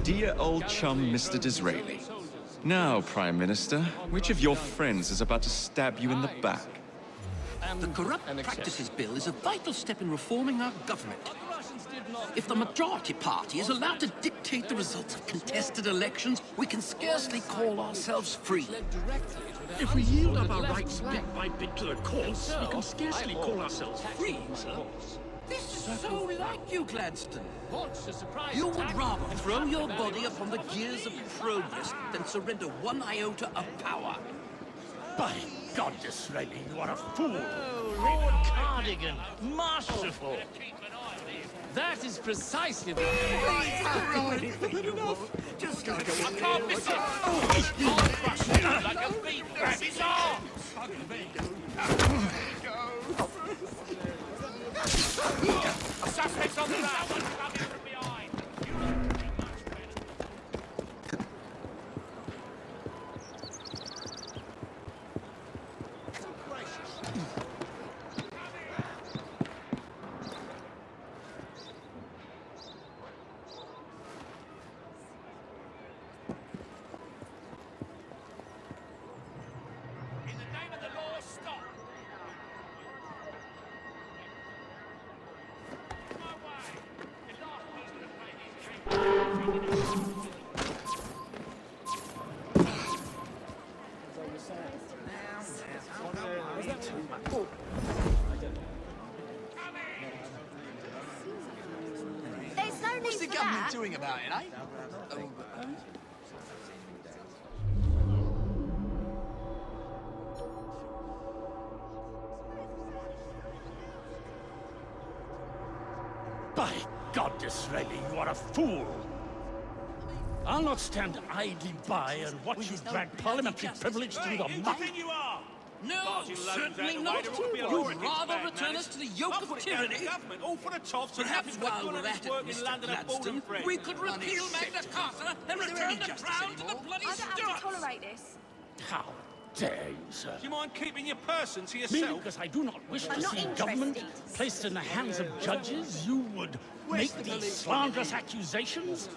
dear old chum, Mr. Disraeli. Now, Prime Minister, which of your friends is about to stab you in the back? The Corrupt Practices Bill is a vital step in reforming our government. If the majority party is allowed to dictate the results of contested elections, we can scarcely call ourselves free. If we yield up our rights bit by bit to the courts, we can scarcely call ourselves free, sir. This is so like you, Gladstone. You would rather throw your body upon the gears of progress than surrender one iota of power. By God, Disraeli, you are a fool! Oh, Lord Cardigan, masterful! That is precisely the... Just go. I can't miss it! I'll crush him like a bee grab his arm! A suspect's on the ground! I'm coming from behind! There's no need What's the for government that. doing about it, eh? By God, Disraeli, you are a fool! I'll not stand idly by and watch you drag parliamentary privilege through the muck. you are? No, certainly not. You'd rather return us to the yoke of tyranny. All for the toffs. Perhaps while we're at it, Mr. Gladstone, we could repeal Magna Carta and return the crown to the bloody I don't have to Stuarts. tolerate this. How dare you, sir? Do you mind keeping your person to Merely yourself? because I do not wish I'm to not see interested. government placed in the hands of judges, you would make these slanderous accusations?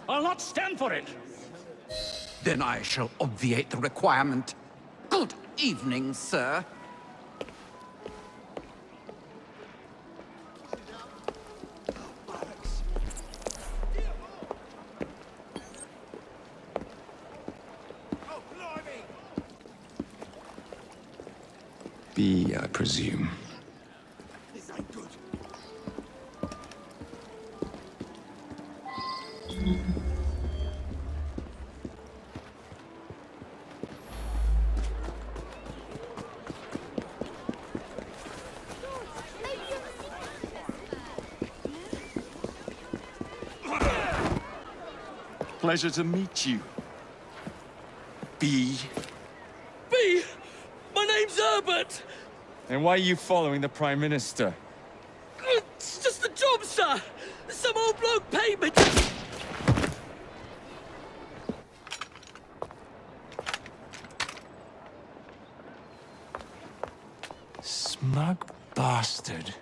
I'll not stand for it! Then I shall obviate the requirement. Good evening, sir. B, I presume. Pleasure to meet you. B. B! My name's Herbert! And why are you following the Prime Minister? It's just the job, sir! Some old bloke paid me to... Smug bastard.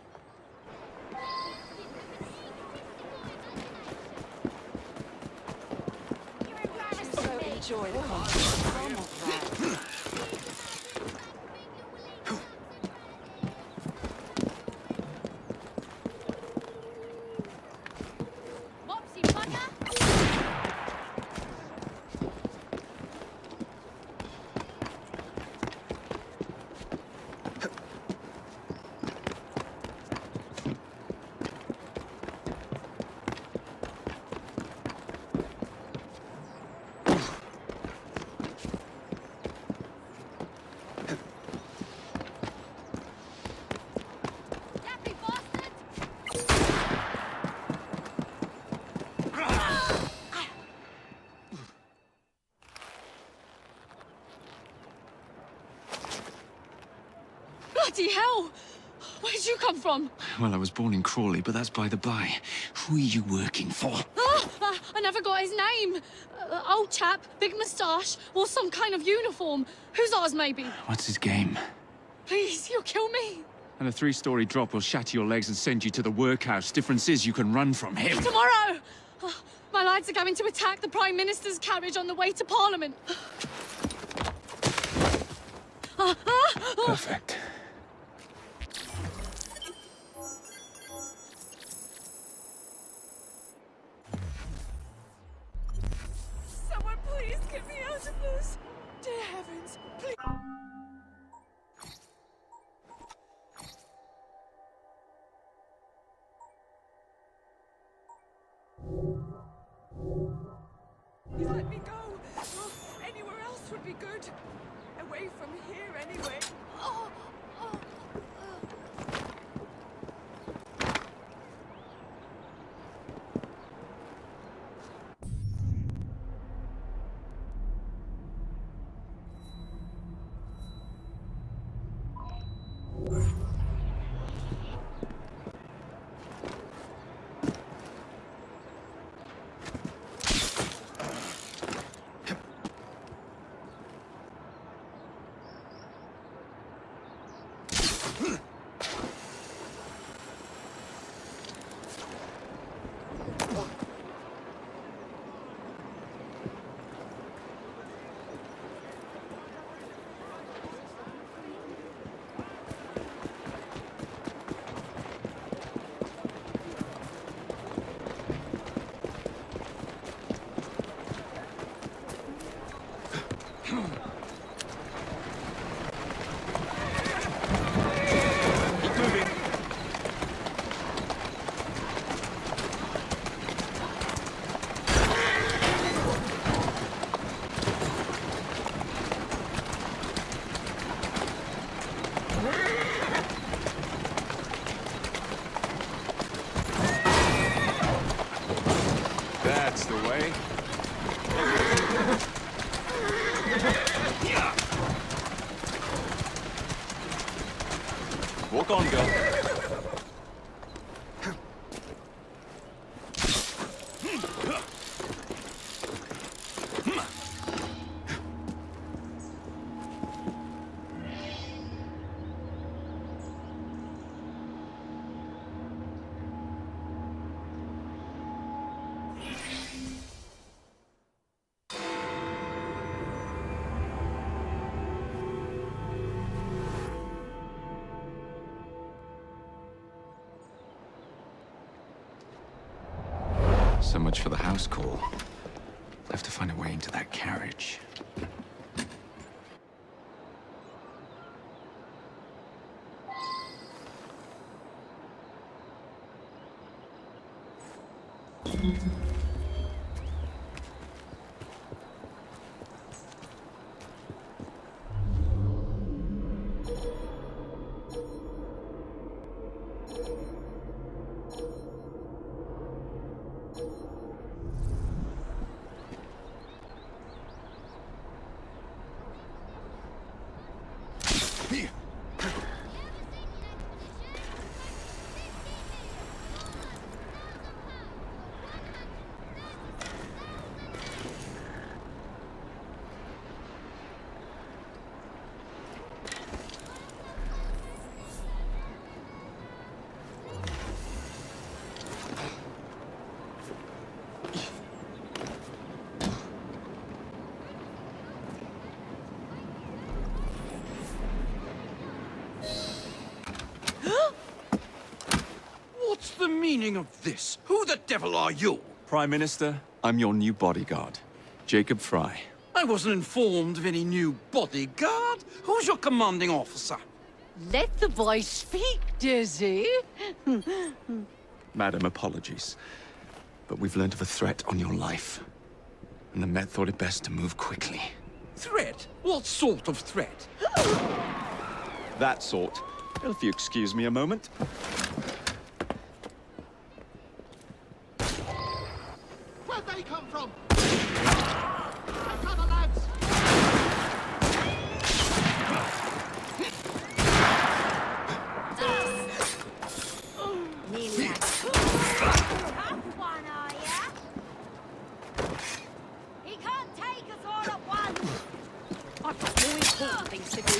Enjoy the concert. Mopsy, partner! Happy bastard! Bloody hell! Where'd you come from? Well, I was born in Crawley, but that's by the by. Who are you working for? I never got his name. Old chap, big moustache, or some kind of uniform. Who's ours, maybe? What's his game? Please, you'll kill me. And a 3-story drop will shatter your legs and send you to the workhouse. Difference is you can run from him. Tomorrow! My lads are going to attack the Prime Minister's carriage on the way to Parliament. Perfect. Someone please get me out of this. Dear heavens, please. Please let me go. Oh, anywhere else would be good. Away from here, anyway. That's the way. Walk on, girl. So much for the house call. I'll have to find a way into that carriage. What's the meaning of this? Who the devil are you? Prime Minister, I'm your new bodyguard, Jacob Fry. I wasn't informed of any new bodyguard. Who's your commanding officer? Let the boy speak, Dizzy. Madam, apologies. But we've learned of a threat on your life. And the Met thought it best to move quickly. Threat? What sort of threat? That sort. If you excuse me a moment. Where'd they come from? Cover, lads! Nearly had Have one, are ya? He can't take us all at once. I've got more important things to do.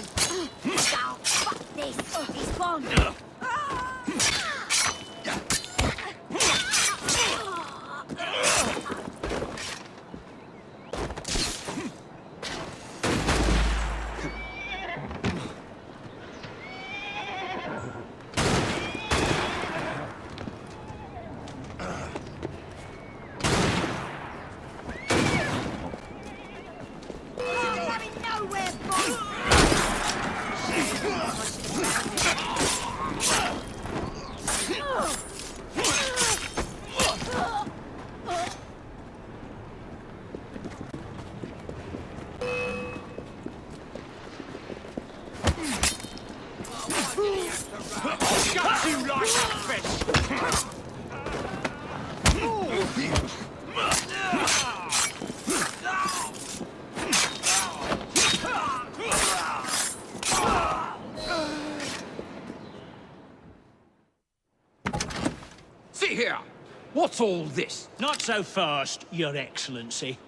Oh, fuck this. He's gone. What's all this? Not so fast, Your Excellency.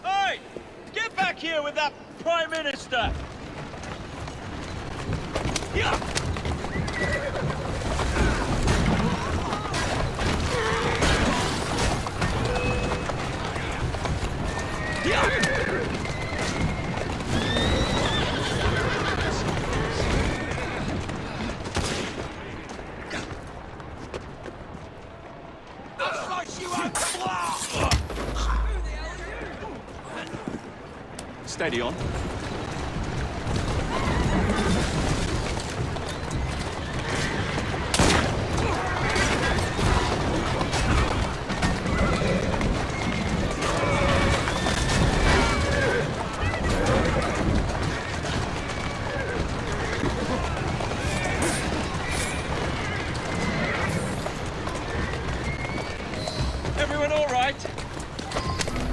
Hey! Get back here with that Prime Minister! Yeah! Steady on. Everyone all right?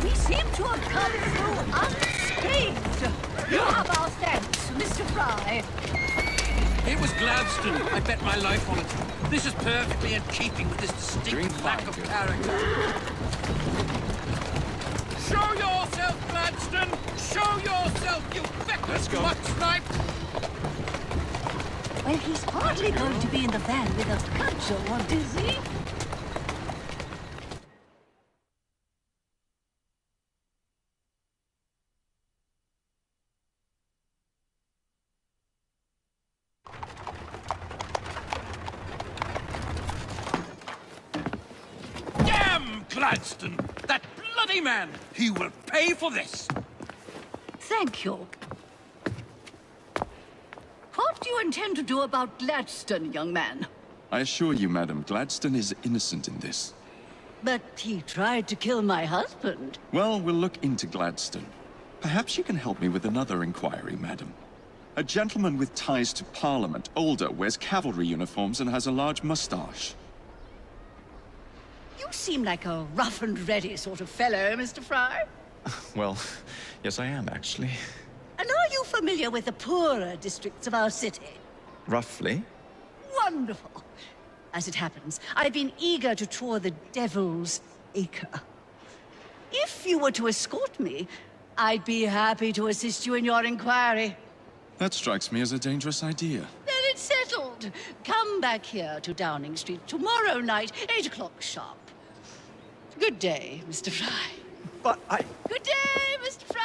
We seem to have come through unscathed. You have our thanks, Mr. Fry. It was Gladstone. I bet my life on it. This is perfectly in keeping with his distinct lack of character. Show yourself, Gladstone! Show yourself, you feckless mutt snipe! Well, he's hardly going to be in the van with a cudgel, what is he? Damn Gladstone! That bloody man! He will pay for this! Thank you. What do you intend to do about Gladstone, young man? I assure you, madam, Gladstone is innocent in this. But he tried to kill my husband. Well, we'll look into Gladstone. Perhaps you can help me with another inquiry, madam. A gentleman with ties to Parliament, older, wears cavalry uniforms and has a large mustache. You seem like a rough and ready sort of fellow, Mr. Fry. Well, yes I am, actually. And are you familiar with the poorer districts of our city? Roughly. Wonderful. As it happens, I've been eager to tour the Devil's Acre. If you were to escort me, I'd be happy to assist you in your inquiry. That strikes me as a dangerous idea. Then it's settled. Come back here to Downing Street tomorrow night, 8 o'clock sharp. Good day, Mr. Fry. But I... Good day, Mr. Fry.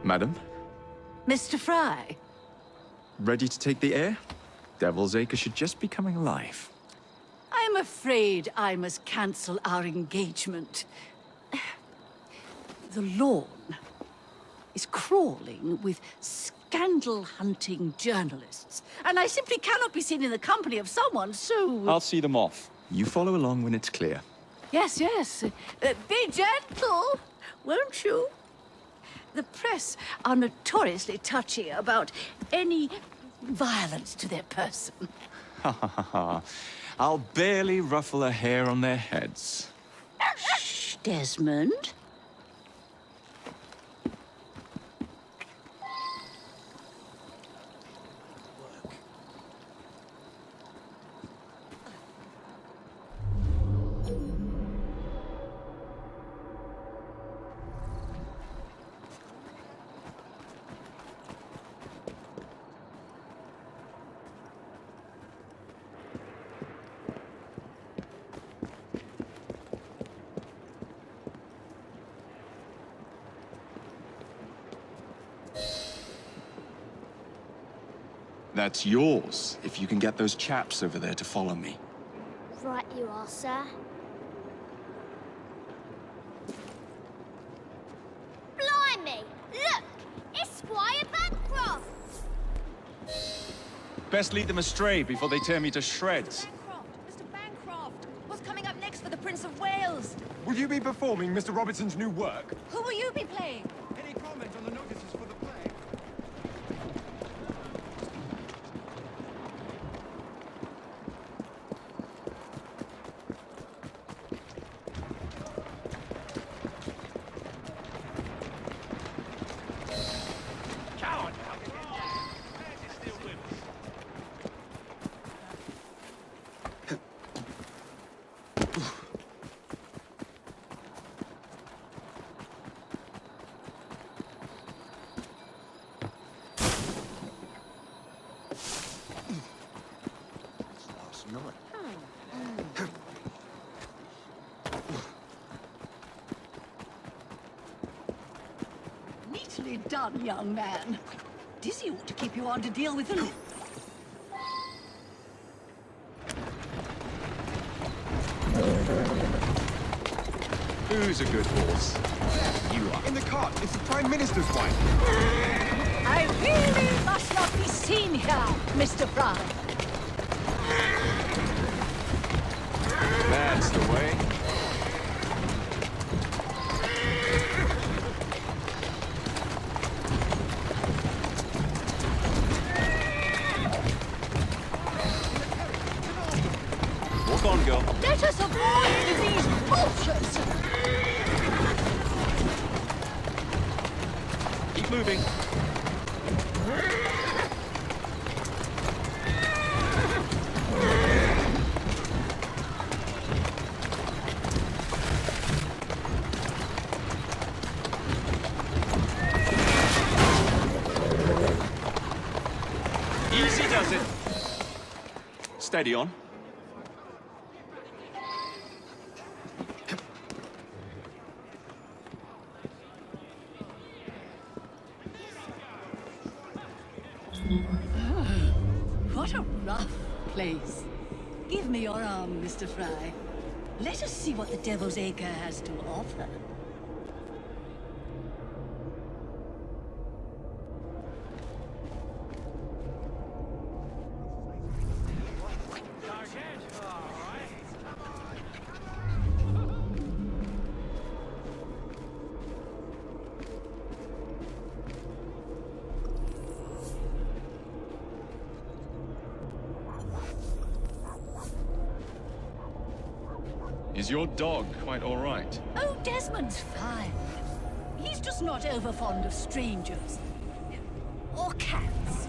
Madam, Mr. Fry. ready to take the air? Devil's Acre should just be coming alive. I'm afraid I must cancel our engagement. The lawn is crawling with scandal-hunting journalists, and I simply cannot be seen in the company of someone so... I'll see them off. You follow along when it's clear. Yes, yes. Be gentle, won't you? The press are notoriously touchy about any violence to their person. Ha ha ha ha. I'll barely ruffle a hair on their heads. Shh! Desmond? That's yours, if you can get those chaps over there to follow me. Right you are, sir. Blimey! Look! It's Squire Bancroft! Best lead them astray before they tear me to shreds. Bancroft! Mr. Bancroft! What's coming up next for the Prince of Wales? Will you be performing Mr. Robertson's new work? Who will you be playing? Any comment on the notices for the play? Neatly done, young man. Dizzy ought to keep you on to deal with him. Who's a good horse? You are. In the cart, it's the Prime Minister's wife. I really must not be seen here, Mr. Fry. That's the way. Walk on, girl. Let us avoid these vultures. Keep moving. Easy does it. Steady on. What a rough place. Give me your arm, Mr. Fry. Let us see what the Devil's Acre has to offer. Is your dog quite all right? Oh, Desmond's fine. He's just not over fond of strangers. Or cats.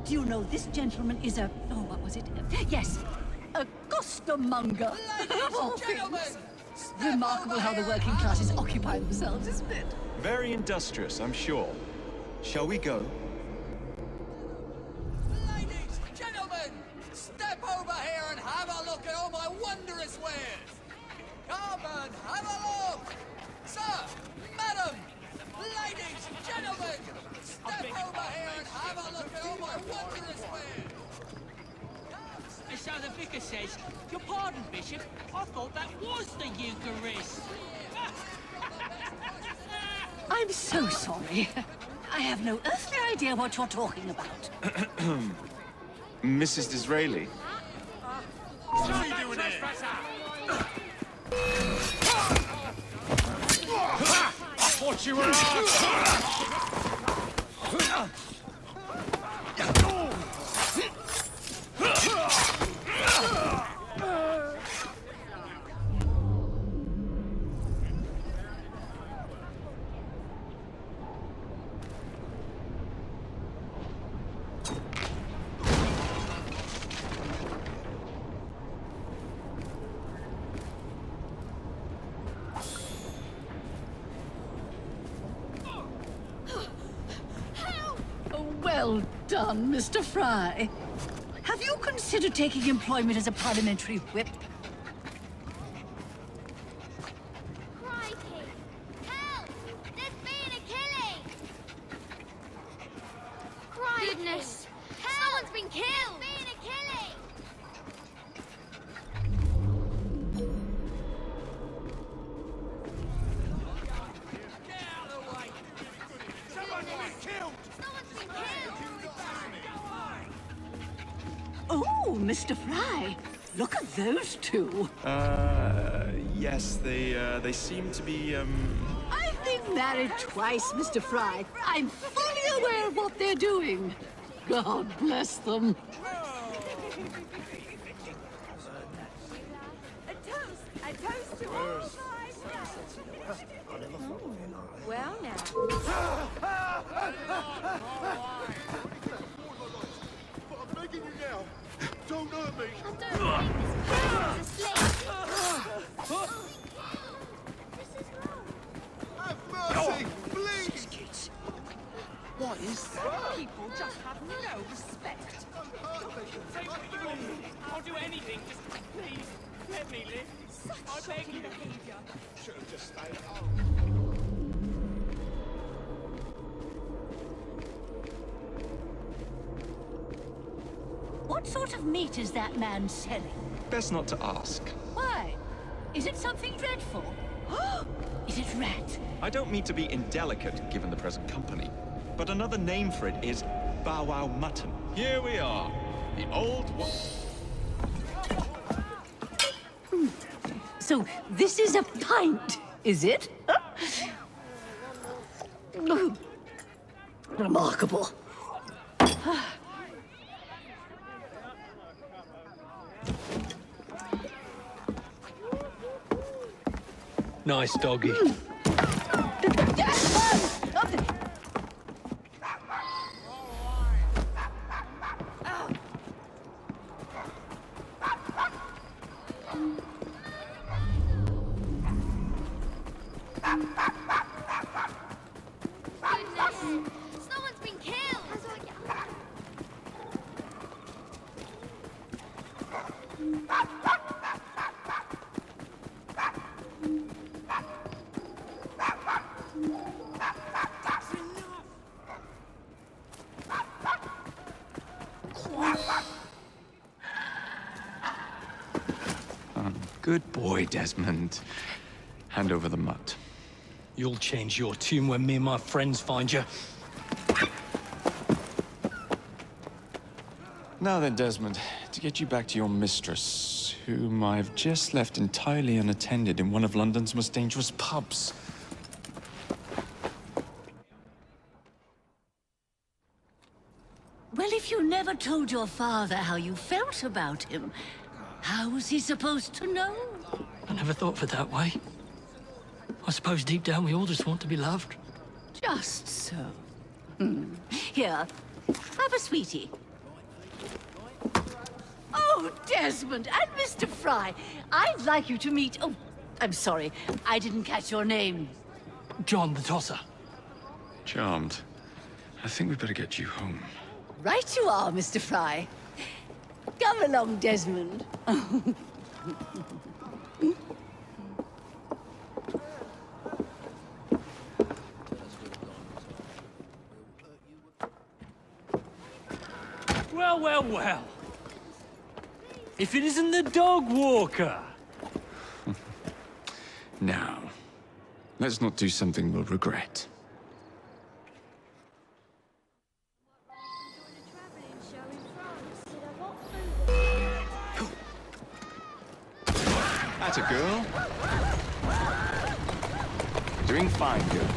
Do you know this gentleman is a... Oh, what was it? Yes, a costermonger. Of all things. Remarkable how the working classes occupy themselves, isn't it? Very industrious, I'm sure. Shall we go? Ladies, gentlemen, step over here and have a look at all my wondrous wares. Come and have a look. Sir, madam, ladies, gentlemen, step over here and have a look at all my wondrous wares. And so the vicar says, your pardon, Bishop, I thought that was the Eucharist. I'm so sorry. I have no earthly idea what you're talking about. Mrs. Disraeli? What are you doing here? I thought you were Well done, Mr. Fry. Have you considered taking employment as a parliamentary whip? Crikey! Help! There's been a killing! Crikey! Goodness! Someone's been killed! There's been a killing! Someone's been killed! Someone's been killed! Oh, Mr. Fry. Look at those two. Yes, they seem to be, I've been married twice, Mr. Fry. I'm fully aware of what they're doing. God bless them. A toast to all five days. Well now. But I'm begging you now. Don't hurt me. I don't think this person's asleep. Have mercy, please. What is that? People just have no respect. I'll do anything, just please, let me live. I beg you. Should have just stayed at home. What sort of meat is that man selling? best not to ask. Why? Is it something dreadful? Is it rat? I don't mean to be indelicate, given the present company, but another name for it is bow wow mutton. Here we are, the old one. So this is a pint, is it? Remarkable. Nice doggy. Someone's been killed! Good boy, Desmond. Hand over the mutt. You'll change your tune when me and my friends find you. Now then, Desmond, to get you back to your mistress, whom I've just left entirely unattended in one of London's most dangerous pubs. Well, if you never told your father how you felt about him, how was he supposed to know? I never thought of it that way. I suppose deep down we all just want to be loved. Just so. Here, have a sweetie. Oh, Desmond and Mr. Fry, I'd like you to meet... Oh, I'm sorry, I didn't catch your name. John the Tosser. Charmed. I think we better get you home. Right you are, Mr. Fry. Come along, Desmond. Well, well, well. If it isn't the dog walker. Now, let's not do something we'll regret. That's a girl. Doing fine, girl.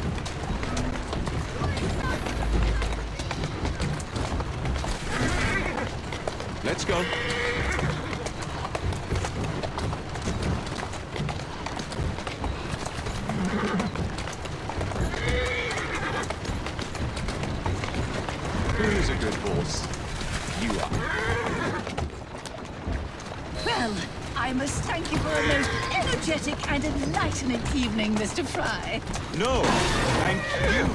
Let's go. Who's a good horse? You are. Well, I must thank you for a most energetic and enlightening evening, Mr. Fry. No, thank you, madam.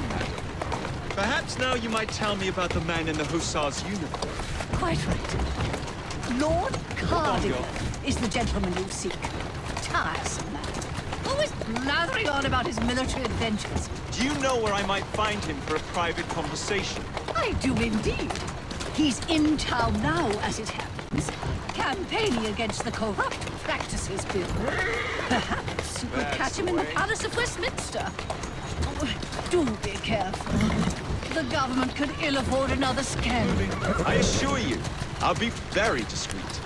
Perhaps now you might tell me about the man in the hussar's uniform. Quite right. Lord Cardigan is the gentleman you seek. Tiresome man. Always blathering on about his military adventures. Do you know where I might find him for a private conversation? I do indeed. He's in town now, as it happens, campaigning against the Corrupt Practices Bill. Perhaps you could catch him in the Palace of Westminster. Oh, do be careful. The government could ill afford another scandal. I assure you, I'll be very discreet.